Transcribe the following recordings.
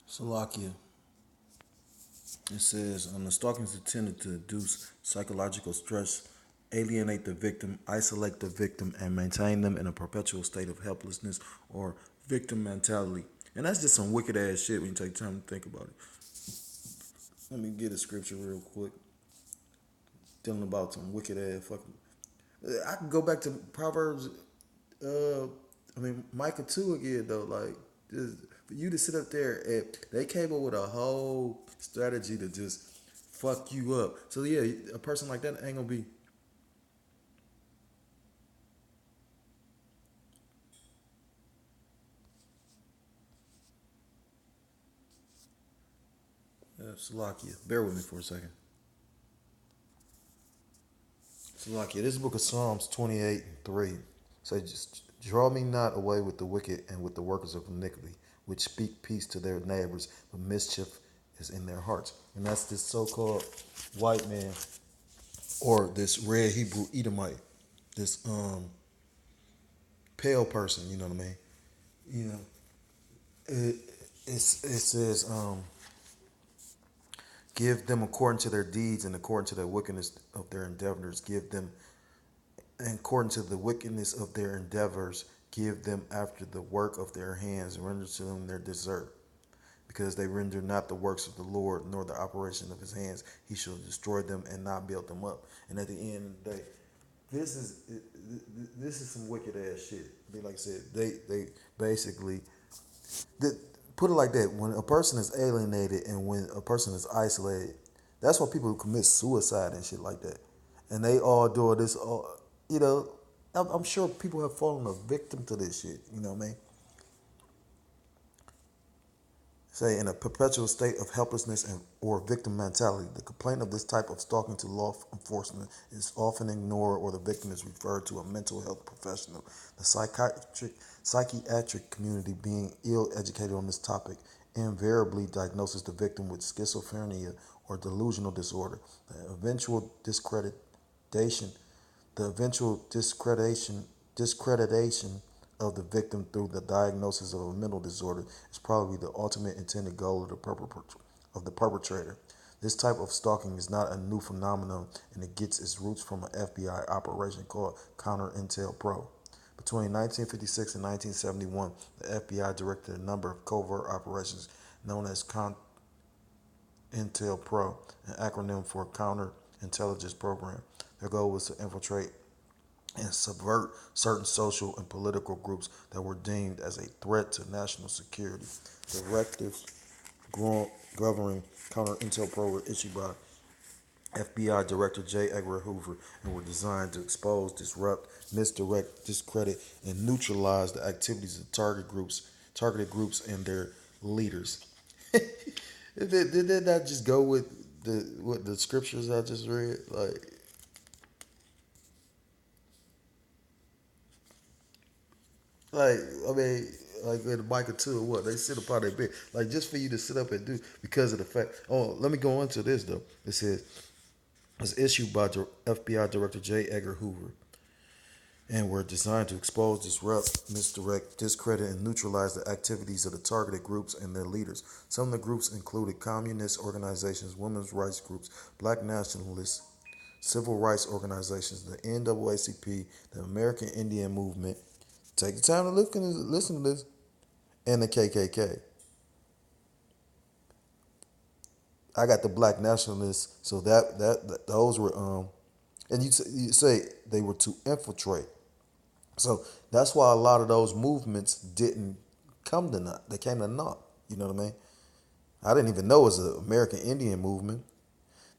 Salakia. It says, the stalking is intended to induce psychological stress, alienate the victim, isolate the victim, and maintain them in a perpetual state of helplessness or victim mentality. And that's just some wicked ass shit when you take time to think about it. Let me get a scripture real quick, dealing about some wicked ass fucking. I can go back to Proverbs. Uh, Micah 2 again though. Like, just for you to sit up there and they came up with a whole strategy to just fuck you up. So yeah, a person like that ain't gonna be. Salakia. Bear with me for a second. Salakia. This book of Psalms 28:3 says, "Just draw me not away with the wicked and with the workers of iniquity, which speak peace to their neighbors, but mischief is in their hearts." And that's this so-called white man or this red Hebrew Edomite, this pale person. You know what I mean? You know, it it says give them according to their deeds and according to their wickedness of their endeavors. Give them and according to the wickedness of their endeavors. Give them after the work of their hands, and render to them their desert. Because they render not the works of the Lord, nor the operation of his hands, he shall destroy them and not build them up. And at the end of the day, this is this is some wicked ass shit. Like I said, they basically the, put it like that. When a person is alienated and when a person is isolated, that's why people commit suicide and shit like that. And they all do this. You know, I'm sure people have fallen a victim to this shit. You know what I mean? Say in a perpetual state of helplessness and or victim mentality. The complaint of this type of stalking to law enforcement is often ignored, or the victim is referred to a mental health professional. The psychiatric community, being ill educated on this topic, invariably diagnoses the victim with schizophrenia or delusional disorder. Discreditation the eventual discreditation of the victim through the diagnosis of a mental disorder is probably the ultimate intended goal of the perpetrator. This type of stalking is not a new phenomenon, and it gets its roots from an FBI operation called Counter Intel Pro. Between 1956 and 1971, the FBI directed a number of covert operations known as Intel Pro, an acronym for Counter Intelligence Program. Their goal was to infiltrate and subvert certain social and political groups that were deemed as a threat to national security. Directives governing Intel-Pro were issued by FBI Director J. Edgar Hoover and were designed to expose, disrupt, misdirect, discredit, and neutralize the activities of targeted groups and their leaders. Did that not just go with the scriptures I just read? Like, I mean, like in Micah 2 or what? They sit upon their bed. Like, just for you to sit up and do because of the fact. Oh, let me go into this, though. It says, it was issued by FBI Director J. Edgar Hoover and were designed to expose, disrupt, misdirect, discredit, and neutralize the activities of the targeted groups and their leaders. Some of the groups included communist organizations, women's rights groups, black nationalists, civil rights organizations, the NAACP, the American Indian Movement. Take the time to listen to this, and the KKK. I got the black nationalists, so that those were and you say they were to infiltrate. So that's why a lot of those movements didn't come to naught. They came to naught. You know what I mean? I didn't even know it was an American Indian movement.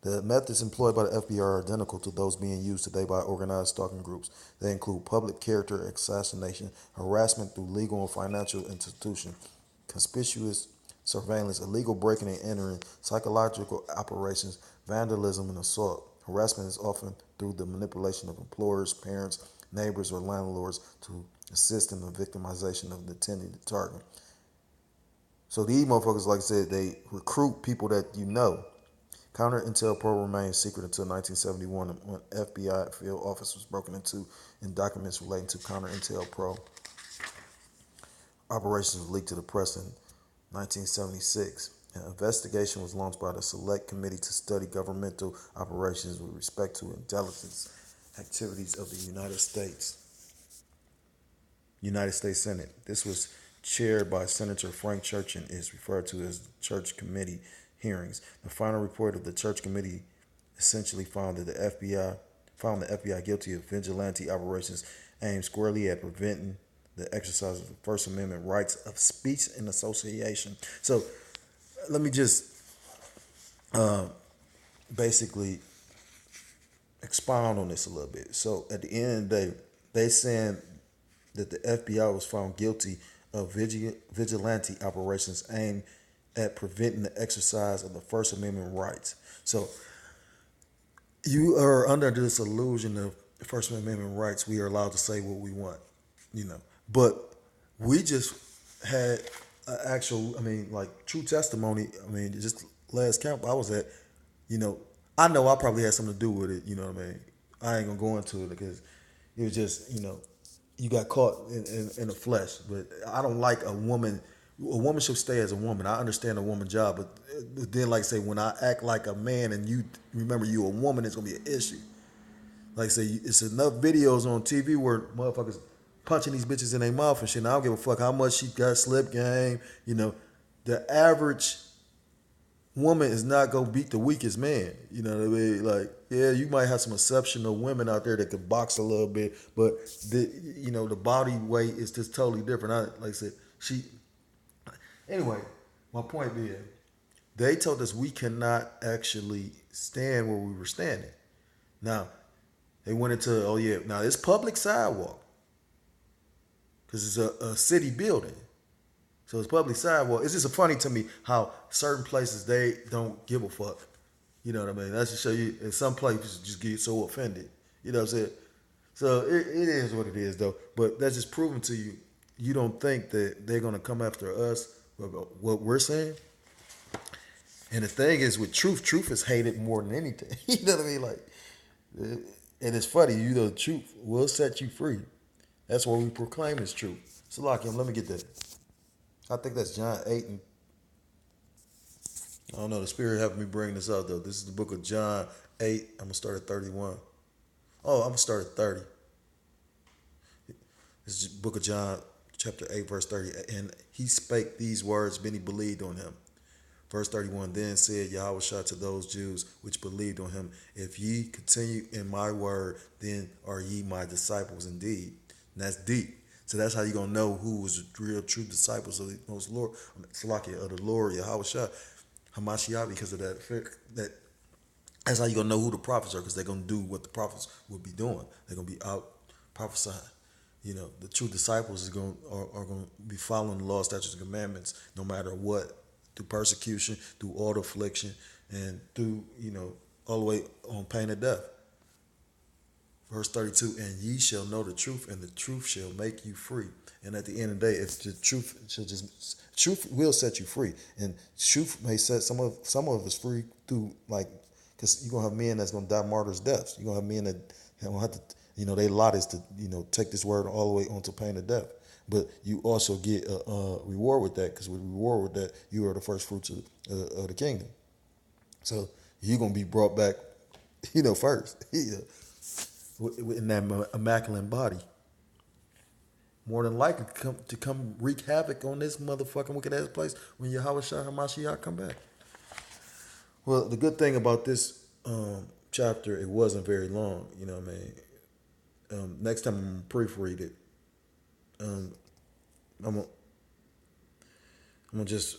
The methods employed by the FBI are identical to those being used today by organized stalking groups. They include public character assassination, harassment through legal and financial institutions, conspicuous surveillance, illegal breaking and entering, psychological operations, vandalism, and assault. Harassment is often through the manipulation of employers, parents, neighbors, or landlords to assist in the victimization of the intended target. So these motherfuckers, like I said, they recruit people that you know. Counter Intel Pro remained secret until 1971 when FBI field office was broken into and documents relating to Counter Intel Pro operations were leaked to the press. And 1976. An investigation was launched by the Select Committee to study governmental operations with respect to intelligence activities of the United States Senate. This was chaired by Senator Frank Church and is referred to as Church Committee hearings. The final report of the Church Committee essentially found that the FBI guilty of vigilante operations aimed squarely at preventing the exercise of the First Amendment rights of speech and association. So let me just basically expound on this a little bit. So at the end of the day, they saying that the FBI was found guilty of vigilante operations aimed at preventing the exercise of the First Amendment rights. So you are under this illusion of First Amendment rights. We are allowed to say what we want, you know. But we just had an actual, I mean, like true testimony. I mean, just last camp I was at, you know I probably had something to do with it. You know what I mean? I ain't gonna go into it because it was just, you got caught in the flesh. But I don't like a woman. A woman should stay as a woman. I understand a woman's job, but then, like, say, when I act like a man and you remember you a woman, it's gonna be an issue. Like, say, it's enough videos on TV where motherfuckers punching these bitches in their mouth and shit. And I don't give a fuck how much she got slip game. The average woman is not gonna beat the weakest man. You know what I mean? Like, yeah, you might have some exceptional women out there that could box a little bit, but the body weight is just totally different. Like I said, she. Anyway, my point being, they told us we cannot actually stand where we were standing. Now they went into, oh yeah, now it's public sidewalk because it's a city building. So it's public sidewalk. It's just funny to me how certain places they don't give a fuck. You know what I mean? That's to show you. In some places just get so offended. You know what I'm saying? So it is what it is, though. But that's just proving to you, you don't think that they're gonna come after us about what we're saying. And the thing is, with truth is hated more than anything. You know what I mean? Like, and it's funny. The truth will set you free. That's what we proclaim is truth. So, like, let me get that. I think that's John 8 and I don't know. The Spirit having me bring this up though. This is the book of John 8. I'm gonna start at 31. Oh, I'm gonna start at 30. This is the book of John, chapter 8, verse 30. And he spake these words, many believed on him. Verse 31. Then said Yahweh to those Jews which believed on him, if ye continue in my word, then are ye my disciples indeed. And that's deep. So that's how you're gonna know who was the real true disciples of the most Lord, Salakia, of the Lord Yahweh Hamashiach, because of that that's how you're gonna know who the prophets are, because they're gonna do what the prophets will be doing. They're gonna be out prophesying. The true disciples are gonna be following the law, statutes, and commandments, no matter what, through persecution, through all the affliction, and through all the way on pain of death. Verse 32, and ye shall know the truth, and the truth shall make you free. And at the end of the day, if the truth will set you free, and truth may set some of us free through, like, because you're gonna have men that's gonna die martyrs' deaths. You're gonna have men that don't have to, their lot is to take this word all the way onto pain of death. But you also get a reward with that, because with reward with that, you are the first fruits of the kingdom. So you're gonna be brought back, first. In that immaculate body, more than likely to come wreak havoc on this motherfucking wicked ass place when Yahweh Shah HaMashiach come back. Well, the good thing about this chapter, it wasn't very long. You know what I mean? Next time I'm gonna proofread it. Um, I'm gonna just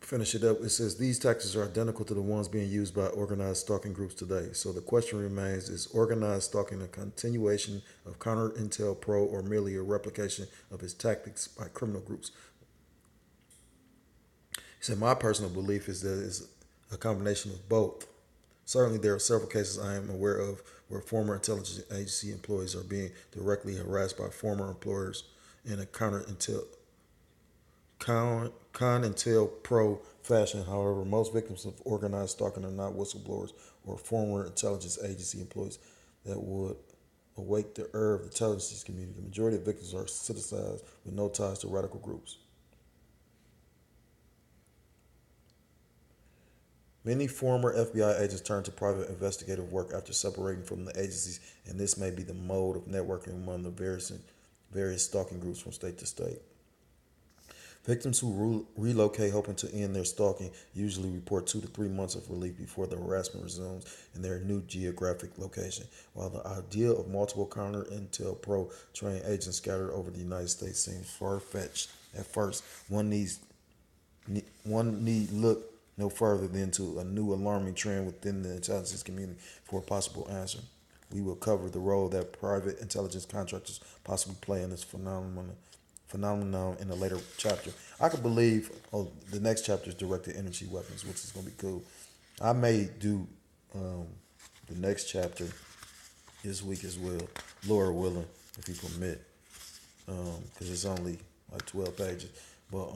finish it up. It says these tactics are identical to the ones being used by organized stalking groups today. So the question remains: is organized stalking a continuation of counter-intel or merely a replication of its tactics by criminal groups? He said, my personal belief is that it's a combination of both. Certainly, there are several cases I am aware of where former intelligence agency employees are being directly harassed by former employers in a COINTELPRO fashion. However, most victims of organized stalking are not whistleblowers or former intelligence agency employees that would awake the ire of the intelligence community. The majority of victims are citizens with no ties to radical groups. Many former FBI agents turned to private investigative work after separating from the agencies, and this may be the mode of networking among the various stalking groups from state to state. Victims who relocate hoping to end their stalking usually report 2 to 3 months of relief before the harassment resumes in their new geographic location. While the idea of multiple counter-intel trained agents scattered over the United States seems far-fetched at first, one need look no further than to a new alarming trend within the intelligence community for a possible answer. We will cover the role that private intelligence contractors possibly play in this phenomenon in a later chapter. I could believe the next chapter is directed energy weapons, which is going to be cool. I may do um, the next chapter this week as well, Lord willing, if he permit, because it's only like 12 pages. But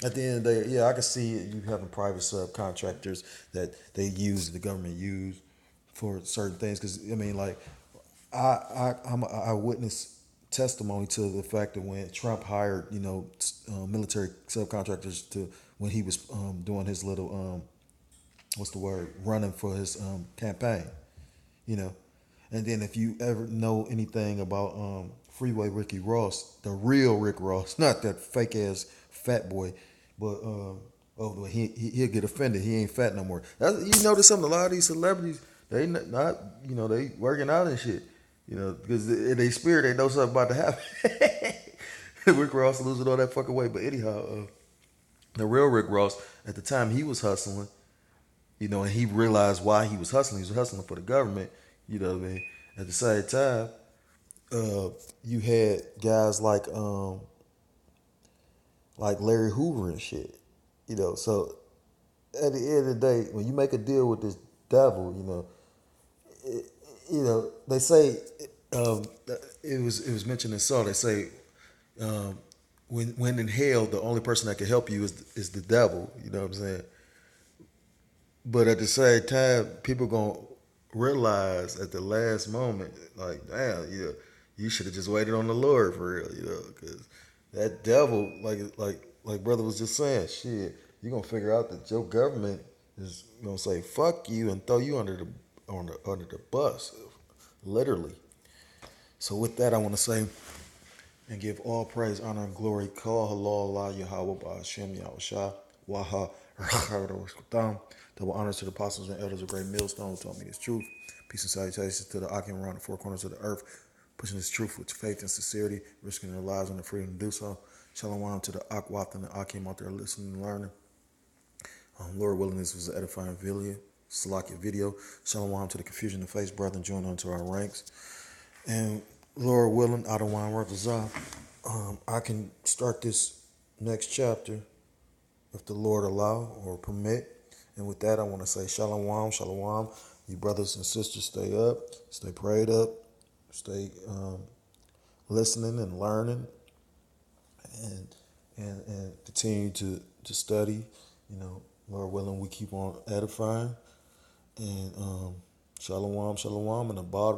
at the end of the day, yeah, I can see you having private subcontractors that the government use for certain things. Because I mean, like, I'm a eyewitness testimony to the fact that when Trump hired, military subcontractors to when he was doing his little what's the word, running for his campaign, you know. And then if you ever know anything about Freeway Ricky Ross, the real Rick Ross, not that fake ass fat boy, but he'll get offended. He ain't fat no more. You notice something? A lot of these celebrities, they not they working out and shit. Because in their spirit, they know something about to happen. Rick Ross losing all that fucking weight. But anyhow, the real Rick Ross, at the time he was hustling, and he realized why he was hustling. He was hustling for the government, you know what I mean? At the same time, you had guys like Larry Hoover and shit. So at the end of the day, when you make a deal with this devil, it, they say um, it was mentioned in Saul. They say when in hell, the only person that can help you is the devil. You know what I'm saying? But at the same time, people gonna realize at the last moment, like, damn, you should have just waited on the Lord for real, because that devil, like brother was just saying, shit, you gonna figure out that your government is gonna say fuck you and throw you under the bus, literally. So with that, I want to say and give all praise, honor, and glory. Call halal Allah Yahweh Ba'ashem Yahushua Waha Rakharoskutam. Double honors to the apostles and elders of Great Millstone who taught me this truth. Peace and salutations to the Akim around the four corners of the earth, pushing this truth with faith and sincerity, risking their lives and the freedom to do so. Shalom to the Akwath and the Akim out there listening and learning. Lord willing, this was an edifying video. Salakia video. Shalom to the confusion of face, brethren, join onto our ranks. And Lord willing, I don't want to work this out. I can start this next chapter if the Lord allow or permit. And with that, I want to say shalom, shalom. You brothers and sisters, stay up, stay prayed up, stay listening and learning, and continue to study. Lord willing, we keep on edifying. And shalom, shalom, and a bar.